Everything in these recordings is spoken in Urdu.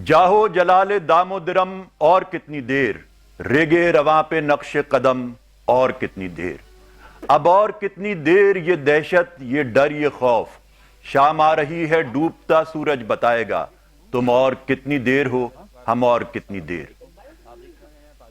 جاہو جلال دام و درم اور کتنی دیر، ریگے رواں پہ نقش قدم اور کتنی دیر، اب اور کتنی دیر یہ دہشت یہ ڈر یہ خوف، شام آ رہی ہے ڈوبتا سورج بتائے گا، تم اور کتنی دیر ہو ہم اور کتنی دیر۔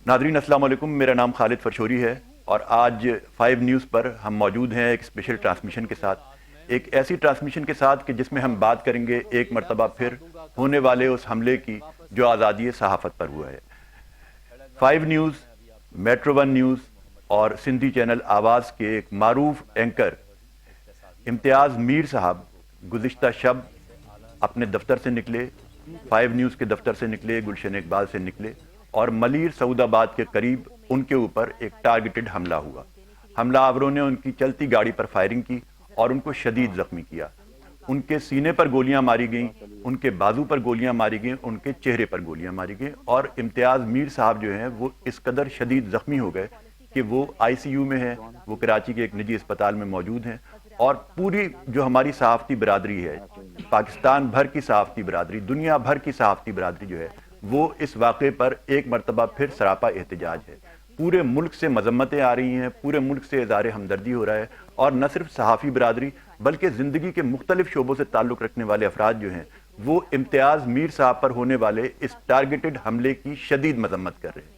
ناظرین السلام علیکم، میرا نام خالد فرشوری ہے اور آج 5 نیوز پر ہم موجود ہیں ایک اسپیشل ٹرانسمیشن کے ساتھ، ایک ایسی ٹرانسمیشن کے ساتھ کہ جس میں ہم بات کریں گے ایک مرتبہ پھر ہونے والے اس حملے کی جو آزادی صحافت پر ہوا ہے۔ 5 نیوز، میٹرو 1 نیوز اور سندھی چینل آواز کے ایک معروف اینکر امتیاز میر صاحب گزشتہ شب اپنے دفتر سے نکلے، 5 نیوز کے دفتر سے نکلے، گلشن اقبال سے نکلے اور ملیر سعود آباد کے قریب ان کے اوپر ایک ٹارگیٹڈ حملہ ہوا۔ حملہ آوروں نے ان کی چلتی گاڑی پر فائرنگ کی اور ان کو شدید زخمی کیا۔ ان کے سینے پر گولیاں ماری گئیں، ان کے بازو پر گولیاں ماری گئیں، ان کے چہرے پر گولیاں ماری گئیں اور امتیاز میر صاحب جو ہیں وہ اس قدر شدید زخمی ہو گئے کہ وہ ICU میں ہیں، وہ کراچی کے ایک نجی اسپتال میں موجود ہیں اور پوری جو ہماری صحافتی برادری ہے، پاکستان بھر کی صحافتی برادری، دنیا بھر کی صحافتی برادری جو ہے وہ اس واقعے پر ایک مرتبہ پھر سراپا احتجاج ہے۔ پورے ملک سے مذمتیں آ رہی ہیں، پورے ملک سے اظہار ہمدردی ہو رہا ہے اور نہ صرف صحافی برادری بلکہ زندگی کے مختلف شعبوں سے تعلق رکھنے والے افراد جو ہیں وہ امتیاز میر صاحب پر ہونے والے اس ٹارگیٹڈ حملے کی شدید مذمت کر رہے ہیں۔